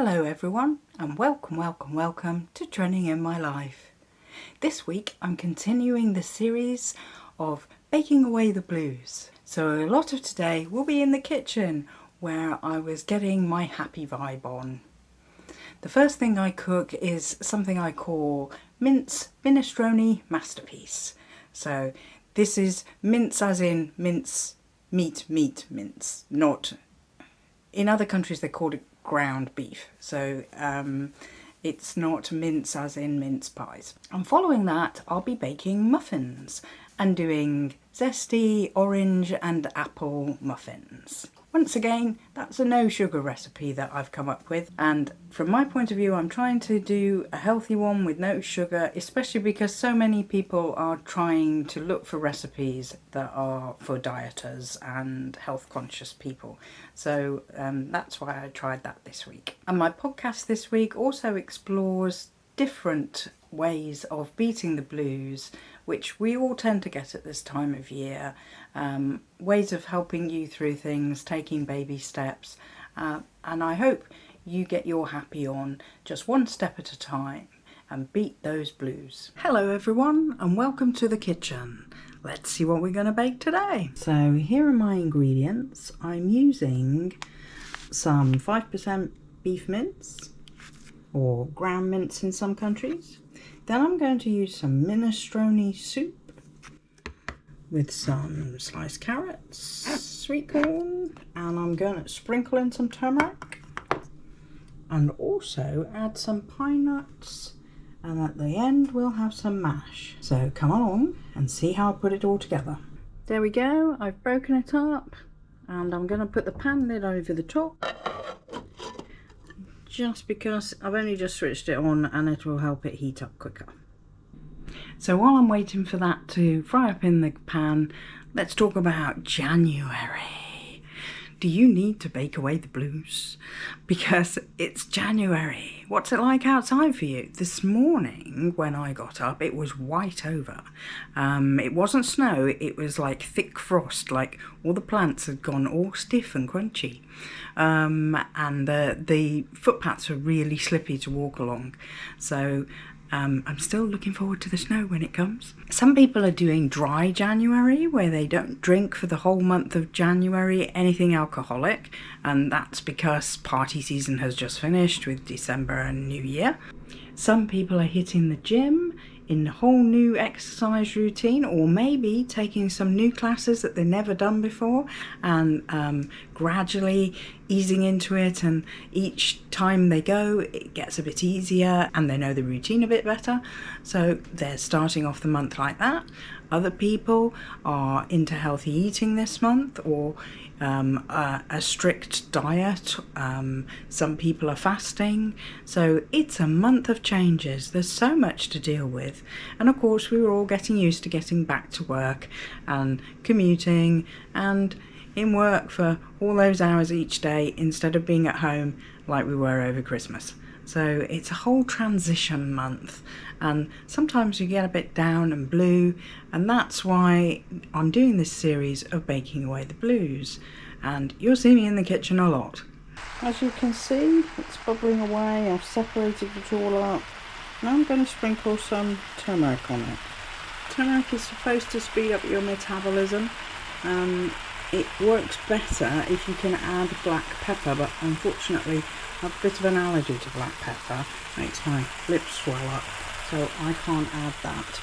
Hello everyone and welcome to Trending in My Life. This week I'm continuing the series of baking away the blues. So a lot of today will be in the kitchen where I was getting my happy vibe on. The first thing I cook is something I call Mince Minestrone Masterpiece. So this is mince as in mince, meat mince, not... In other countries they call it ground beef, so it's not mince as in mince pies. And following that I'll be baking muffins and doing zesty orange and apple muffins. Once again, that's a no sugar recipe that I've come up with, and from my point of view I'm trying to do a healthy one with no sugar, especially because so many people are trying to look for recipes that are for dieters and health conscious people. So that's why I tried that this week. And my podcast this week also explores different ways of beating the blues, which we all tend to get at this time of year, ways of helping you through things, taking baby steps, and I hope you get your happy on just one step at a time and beat those blues. Hello everyone and welcome to the kitchen. Let's see what we're going to bake today. So here are my ingredients. I'm using some 5% beef mince, or ground mince in some countries. Then I'm going to use some minestrone soup with some sliced carrots, sweet corn, and I'm going to sprinkle in some turmeric and also add some pine nuts, and at the end we'll have some mash. So come along and see how I put it all together. There we go, I've broken it up and I'm going to put the pan lid over the top, just because I've only just switched it on and it will help it heat up quicker. So while I'm waiting for that to fry up in the pan, let's talk about January. Do you need to bake away the blues? Because it's January. What's it like outside for you? This morning when I got up it was white over. It wasn't snow, it was like thick frost, like all the plants had gone all stiff and crunchy. And the footpaths are really slippy to walk along. So I'm still looking forward to the snow when it comes. Some people are doing dry January, where they don't drink for the whole month of January anything alcoholic, and that's because party season has just finished with December and New Year. Some people are hitting the gym in a whole new exercise routine, or maybe taking some new classes that they've never done before and gradually easing into it, and each time they go it gets a bit easier and they know the routine a bit better, so they're starting off the month like that. Other people are into healthy eating this month, or a strict diet. Some people are fasting. So it's a month of changes. There's so much to deal with. And of course we were all getting used to getting back to work and commuting and in work for all those hours each day instead of being at home like we were over Christmas. So it's a whole transition month, and sometimes you get a bit down and blue, and that's why I'm doing this series of baking away the blues, and you'll see me in the kitchen a lot. As you can see, it's bubbling away. I've separated it all up. Now I'm going to sprinkle some turmeric on it. Turmeric is supposed to speed up your metabolism. It works better if you can add black pepper, but unfortunately I have a bit of an allergy to black pepper. It makes my lips swell up, so I can't add that.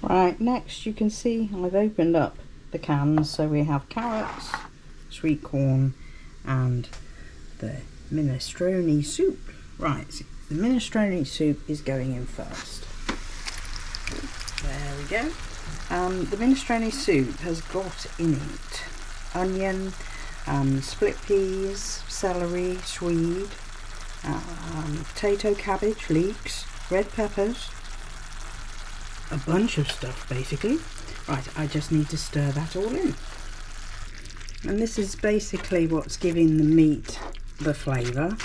Right, next you can see I've opened up the cans, so we have carrots, sweet corn and the minestrone soup. Right, so the minestrone soup is going in first. There we go. The minestrone soup has got in it onion, split peas, celery, swede, potato, cabbage, leeks, red peppers, a bunch of stuff basically. Right, I just need to stir that all in. And this is basically what's giving the meat the flavour.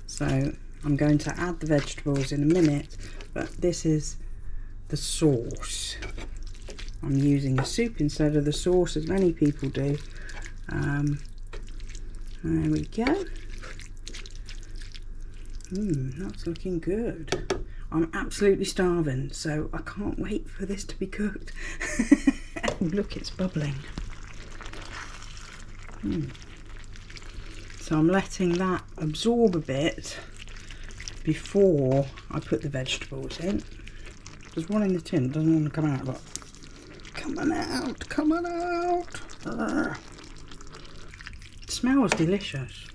So I'm going to add the vegetables in a minute, but this is the sauce. I'm using a soup instead of the sauce, as many people do. There we go. That's looking good. I'm absolutely starving, so I can't wait for this to be cooked. Look, it's bubbling. So I'm letting that absorb a bit before I put the vegetables in. There's one in the tin, doesn't want to come out, but come on out, come on out. It smells delicious.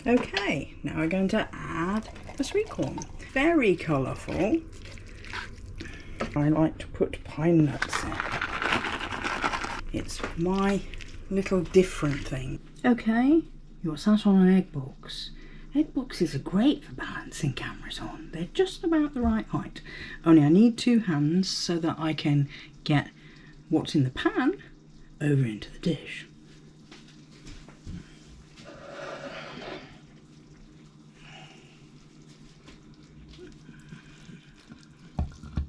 Okay, now we're going to add a sweet corn. Very colourful. I like to put pine nuts in. It's my little different thing. Okay, you're sat on an egg box. Egg boxes are great for balancing cameras on. They're just about the right height. Only I need 2 hands so that I can get what's in the pan over into the dish.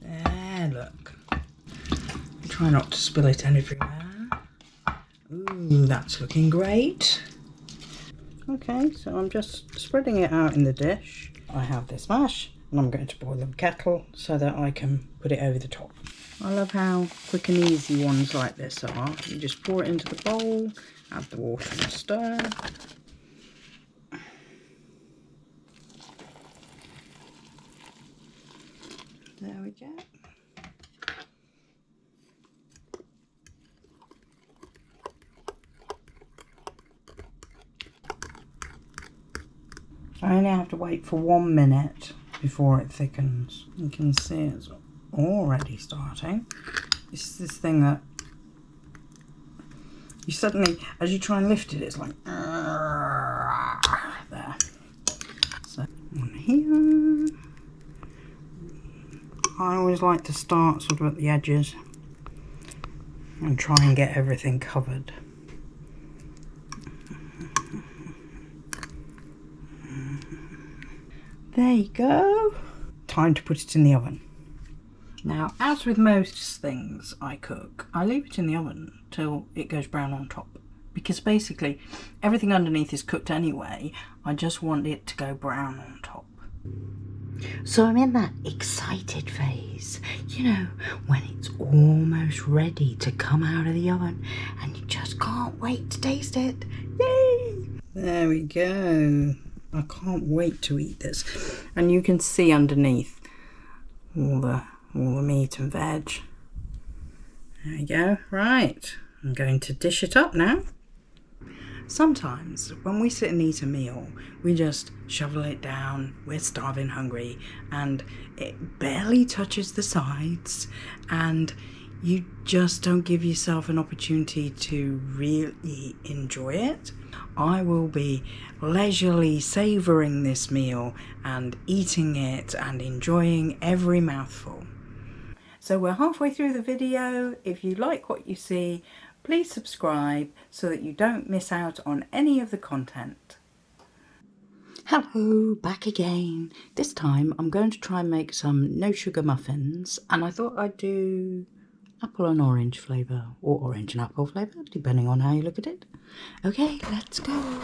There, look. Try not to spill it everywhere. Ooh, that's looking great. Okay, so I'm just spreading it out in the dish. I have this mash and I'm going to boil the kettle so that I can put it over the top. I love how quick and easy ones like this are. You just pour it into the bowl, add the water and stir. There we go. I only have to wait for 1 minute before it thickens. You can see it's already starting. It's this thing that you suddenly, as you try and lift it, it's like there. So on here, I always like to start sort of at the edges and try and get everything covered. There you go. Time to put it in the oven. Now, as with most things I cook, I leave it in the oven till it goes brown on top. Because basically, everything underneath is cooked anyway. I just want it to go brown on top. So I'm in that excited phase, you know, when it's almost ready to come out of the oven and you just can't wait to taste it. Yay! There we go. I can't wait to eat this. And you can see underneath all the meat and veg. There we go. Right, I'm going to dish it up now. Sometimes when we sit and eat a meal, we just shovel it down, we're starving hungry, and it barely touches the sides, and you just don't give yourself an opportunity to really enjoy it. I will be leisurely savouring this meal and eating it and enjoying every mouthful. So we're halfway through the video. If you like what you see, please subscribe so that you don't miss out on any of the content. Hello, back again. This time I'm going to try and make some no sugar muffins, and I thought I'd do apple and orange flavour, or orange and apple flavour, depending on how you look at it. Okay, let's go.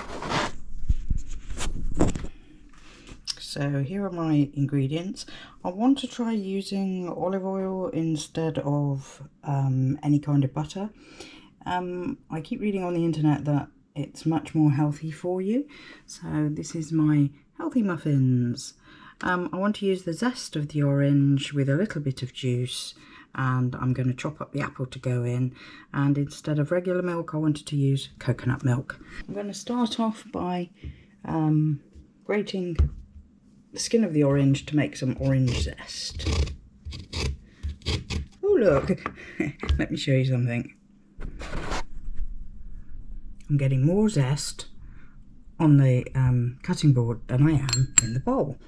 So here are my ingredients. I want to try using olive oil instead of any kind of butter. I keep reading on the internet that it's much more healthy for you. So this is my healthy muffins. I want to use the zest of the orange with a little bit of juice, and I'm going to chop up the apple to go in, and instead of regular milk I wanted to use coconut milk. I'm going to start off by grating the skin of the orange to make some orange zest. Oh look, let me show you something. I'm getting more zest on the cutting board than I am in the bowl.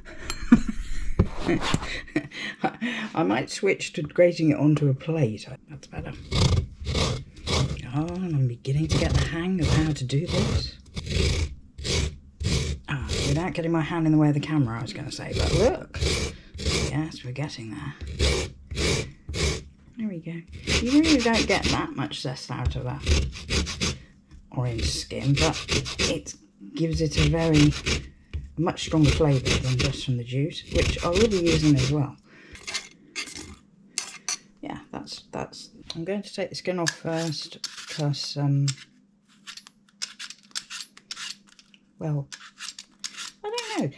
I might switch to grating it onto a plate. That's better. Oh, I'm beginning to get the hang of how to do this. Without getting my hand in the way of the camera, I was going to say, but look. Yes, we're getting there. There we go. You really don't get that much zest out of that orange skin, but it gives it a very a much stronger flavour than just from the juice, which I will be using as well. Yeah, that's. I'm going to take the skin off first because, well, I don't know.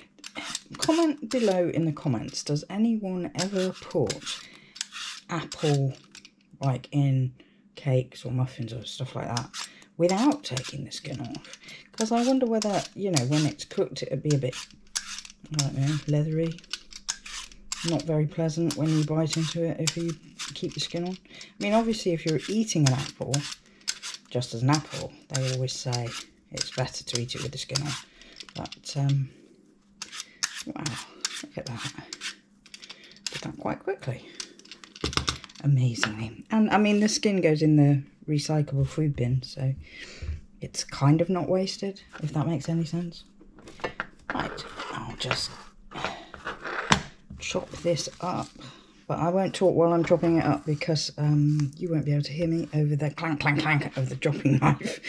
Comment below in the comments, does anyone ever put apple like in cakes or muffins or stuff like that without taking the skin off? Because I wonder whether, you know, when it's cooked it'd be a bit, I don't know, leathery, not very pleasant when you bite into it if you keep the skin on. I mean, obviously if you're eating an apple just as an apple, they always say it's better to eat it with the skin on. But wow, look at that. Did that quite quickly. Amazingly. And I mean, the skin goes in the recyclable food bin, so it's kind of not wasted, if that makes any sense. Right, I'll just chop this up. But I won't talk while I'm chopping it up because you won't be able to hear me over the clank, clank, clank of the chopping knife.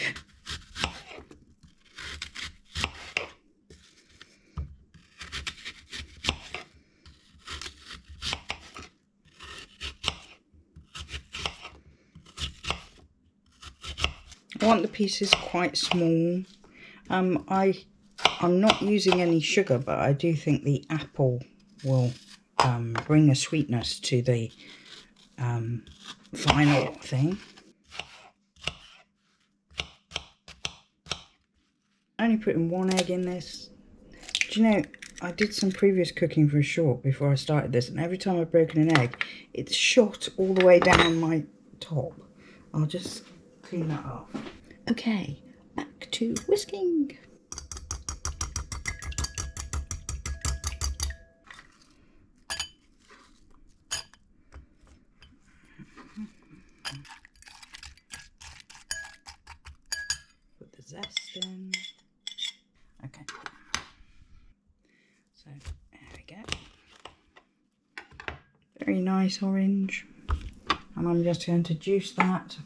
I want the pieces quite small. I'm not using any sugar, but I do think the apple will bring a sweetness to the final thing. Only putting 1 egg in this. Do you know, I did some previous cooking for a short before I started this, and every time I've broken an egg, it's shot all the way down my top. I'll just clean that up. Okay, back to whisking. Put the zest in. Okay. So, there we go. Very nice orange. And I'm just going to juice that.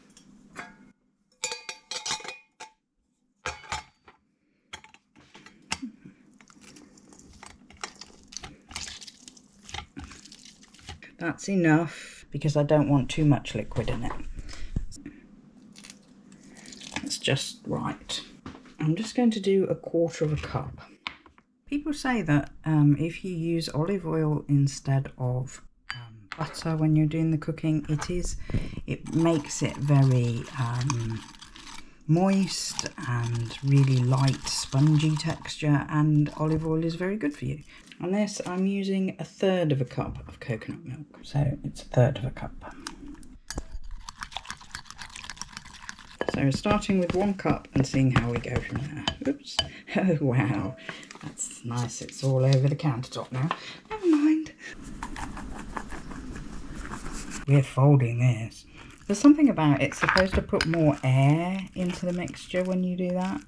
That's enough because I don't want too much liquid in it. It's just right. I'm just going to do 1/4 cup. People say that if you use olive oil instead of butter when you're doing the cooking, it makes it very moist and really light, spongy texture, and olive oil is very good for you. On this, I'm using 1/3 cup of coconut milk, so it's 1/3 cup. So starting with 1 cup and seeing how we go from there. Oops. Oh wow, that's nice. It's all over the countertop now. Never mind. We're folding this. There's something about it's supposed to put more air into the mixture when you do that.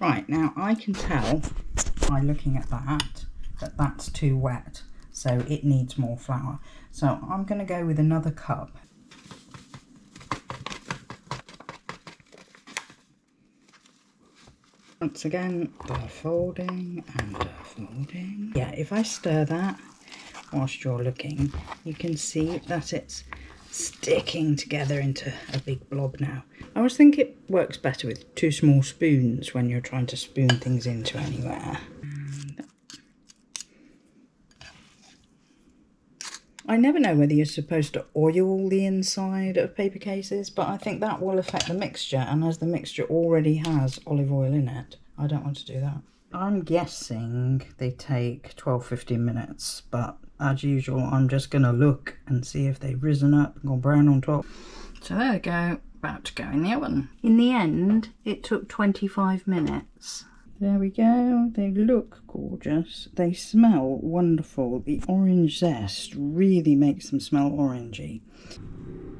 Right, now I can tell by looking at that that's too wet, so it needs more flour. So I'm going to go with another cup. Once again, folding and folding. Yeah, if I stir that whilst you're looking, you can see that it's sticking together into a big blob now. I always think it works better with 2 small spoons when you're trying to spoon things into anywhere. I never know whether you're supposed to oil the inside of paper cases, but I think that will affect the mixture, and as the mixture already has olive oil in it, I don't want to do that. I'm guessing they take 12-15 minutes, but as usual, I'm just going to look and see if they've risen up and gone brown on top. So there we go, about to go in the oven. In the end, it took 25 minutes. There we go, they look gorgeous. They smell wonderful. The orange zest really makes them smell orangey.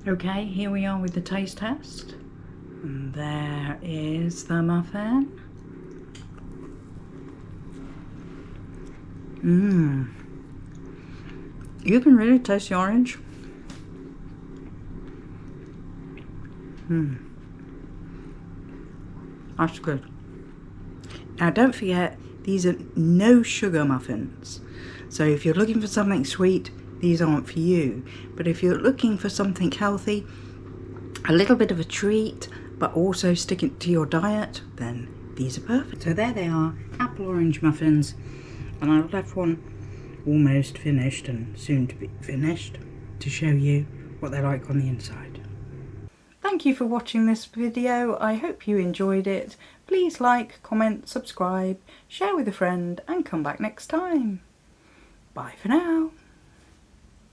Okay, here we are with the taste test. And there is the muffin. You can really taste the orange. That's good. Now don't forget, these are no sugar muffins. So if you're looking for something sweet, these aren't for you. But if you're looking for something healthy, a little bit of a treat, but also stick it to your diet, then these are perfect. So there they are, apple orange muffins. And I've left one almost finished and soon to be finished to show you what they're like on the inside. Thank you for watching this video. I hope you enjoyed it. Please like, comment, subscribe, share with a friend and come back next time. Bye for now.